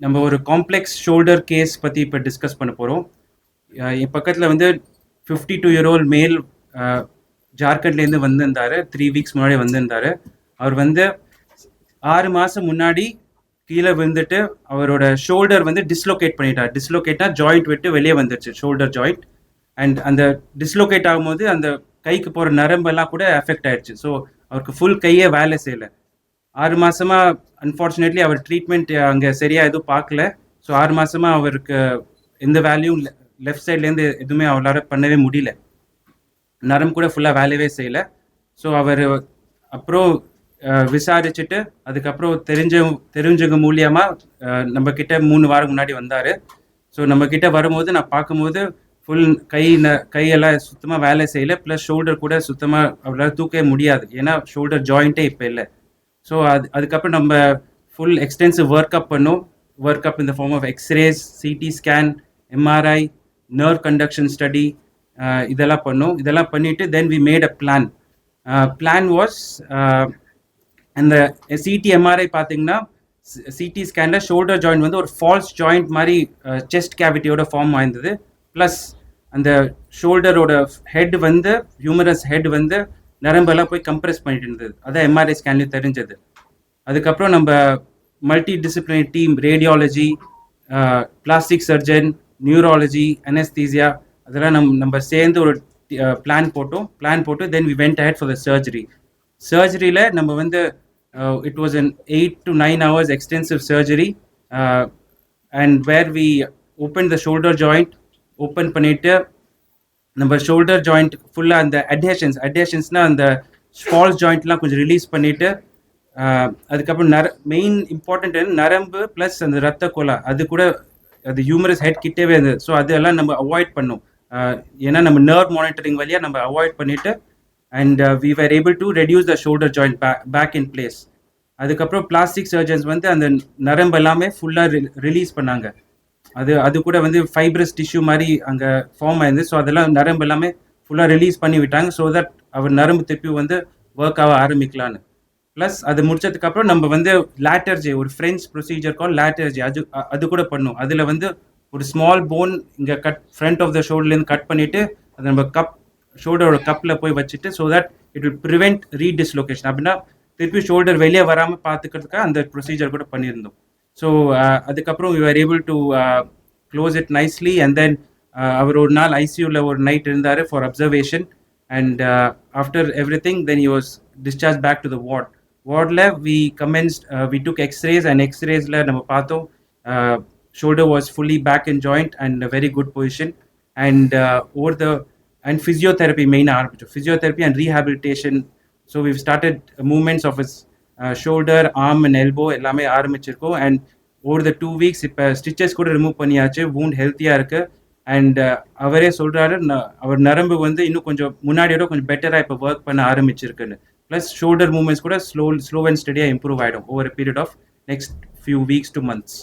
நம்ம ஒரு complex shoulder case பற்றி இப்போ டிஸ்கஸ் பண்ண போகிறோம். என் பக்கத்தில் வந்து 52-year-old மேல் ஜார்க்கண்ட்லேருந்து வந்திருந்தார். 3 வீக்ஸ் முன்னாடி வந்திருந்தார். அவர் வந்து 6 மாதம் முன்னாடி கீழே விழுந்துட்டு அவரோட ஷோல்டர் வந்து டிஸ்லோகேட் பண்ணிட்டார். டிஸ்லோகேட்னா ஜாயிண்ட் விட்டு வெளியே வந்துருச்சு, ஷோல்டர் ஜாயிண்ட். அண்ட் அந்த டிஸ்லோகேட் ஆகும்போது அந்த கைக்கு போகிற நரம்பெல்லாம் கூட எஃபெக்ட் ஆயிடுச்சு. ஸோ அவருக்கு ஃபுல் கையே வேலை செய்யலை. 6 மாசமா அன்ஃபார்ச்சுனேட்லி அவர் ட்ரீட்மெண்ட் அங்கே சரியாக எதுவும் பார்க்கல. ஸோ 6 மாசமா அவருக்கு எந்த வேலையும் லெஃப்ட் சைட்லேருந்து எதுவுமே அவரால் பண்ணவே முடியல. நரம்பு கூட ஃபுல்லாக வேலையே செய்யலை. ஸோ அவர் அப்புறம் விசாரிச்சுட்டு அதுக்கப்புறம் தெரிஞ்சவங்க மூலியமாக நம்ம கிட்ட 3 வாரம் முன்னாடி வந்தார். ஸோ நம்ம கிட்ட வரும்போது நான் பார்க்கும்போது ஃபுல் கையெல்லாம் சுத்தமாக வேலை செய்யலை. ப்ளஸ் ஷோல்டர் கூட சுத்தமாக அவரால் தூக்கவே முடியாது, ஏன்னா ஷோல்டர் ஜாயிண்ட்டே இப்போ இல்லை. ஸோ அதுக்கப்புறம் நம்ம ஃபுல் எக்ஸ்டென்சிவ் ஒர்க் அப் பண்ணோம். Work up in the form of x-rays, CT scan, MRI, nerve conduction study, இதெல்லாம் பண்ணோம். இதெல்லாம் பண்ணிவிட்டு then we made a plan. Plan was, அந்த சிடி எம்ஆர்ஐ பார்த்தீங்கன்னா சிடி ஸ்கேனில் ஷோல்டர் ஜாயிண்ட் வந்து ஒரு ஃபால்ஸ் ஜாயிண்ட் மாதிரி செஸ்ட் கேவிட்டியோட ஃபார்ம் ஆயிருந்தது. ப்ளஸ் அந்த ஷோல்டரோட ஹெட் வந்து ஹியூமரஸ் ஹெட் வந்து நரம்பெல்லாம் போய் கம்ப்ரெஸ் பண்ணிட்டு இருந்தது. அதான் எம்ஆர்ஐ ஸ்கேன்லேயும் தெரிஞ்சது. அதுக்கப்புறம் நம்ம multi disciplinary team, radiology, plastic surgeon, neurology, anaesthesia, அதெல்லாம் நம்ம சேர்ந்து ஒரு பிளான் போட்டு then we went ahead for the surgery. சர்ஜரியில் நம்ம வந்து it was an 8 to 9 hours extensive surgery, and where we opened the shoulder joint. Open பண்ணிவிட்டு நம்ம ஷோல்டர் ஜாயிண்ட் ஃபுல்லாக அந்த அட்ஹேஷன்ஸ்னால் அந்த ஃபால்ஸ் ஜாயிண்ட்லாம் கொஞ்சம் ரிலீஸ் பண்ணிவிட்டு, அதுக்கப்புறம் மெயின் இம்பார்ட்டண்ட் நரம்பு ப்ளஸ் அந்த ரத்த கொலா அது கூட அது ஹியூமரஸ் ஹெட் கிட்டவே இருந்தது. ஸோ அதெல்லாம் நம்ம அவாய்ட் பண்ணோம். ஏன்னா நம்ம நர்வ் மானிட்டரிங் வழியாக நம்ம அவாய்ட் பண்ணிவிட்டு and we were able to reduce the shoulder joint back in place. அதுக்கப்புறம் பிளாஸ்டிக் சர்ஜன்ஸ் வந்து அந்த நரம்பு எல்லாமே ஃபுல்லாக ரிலீஸ் பண்ணாங்க. அது கூட வந்து ஃபைப்ரஸ் டிஷ்யூ மாதிரி அங்கே ஃபார்ம் ஆயிருந்து. ஸோ அதெல்லாம் நரம்பு எல்லாமே ஃபுல்லாக ரிலீஸ் பண்ணி விட்டாங்க. ஸோ தட் அவர் நரம்பு திருப்பி வந்து ஒர்க் ஆக ஆரம்பிக்கலான்னு. ப்ளஸ் அது முடிச்சதுக்கப்புறம் நம்ம வந்து லேட்டர்ஜி, ஒரு ஃப்ரெஞ்ச் ப்ரொசீஜர் கால் லேட்டர்ஜி, அது கூட பண்ணும். அதில் வந்து ஒரு ஸ்மால் போன் இங்கே ஃப்ரண்ட் ஆஃப் த ஷோல்டர்லேருந்து கட் பண்ணிவிட்டு அதை நம்ம ஷோல்டரோட கப்பில் போய் வச்சுட்டு, so that it will prevent redislocation. அப்படின்னா திருப்பி ஷோல்டர் வெளியே வராமல் பார்த்துக்கிறதுக்காக அந்த ப்ரொசீஜர் கூட பண்ணியிருந்தோம். ஸோ அதுக்கப்புறம் we were able to close it nicely, and then அவர் ஒரு நாள் ஐசியூவில் ஒரு நைட் இருந்தார் for observation. And after everything then he was discharged back to the வார்டில் we took எக்ஸ்ரேஸ், அண்ட் எக்ஸ்ரேஸில் நம்ம பார்த்தோம் shoulder was fully back in joint and very good position. And physiotherapy மெயினாக ஆரம்பிச்சோம், physiotherapy and rehabilitation. So we've started movements of his shoulder, arm and elbow எல்லாமே ஆரம்பிச்சிருக்கோம். And over the 2 weeks இப்போ stitches கூட remove பண்ணியாச்சு. Wound ஹெல்த்தியாக இருக்குது. And அவரே சொல்கிறாரு அவர் நரம்பு வந்து இன்னும் கொஞ்சம் முன்னாடியோட கொஞ்சம் பெட்டராக இப்போ ஒர்க் பண்ண ஆரம்பிச்சிருக்குன்னு. ப்ளஸ் ஷோல்டர் மூவ்மெண்ட்ஸ் கூட ஸ்லோ அண்ட் ஸ்டடியாக இம்ப்ரூவ் ஆகிடும் over a period of next few weeks to months.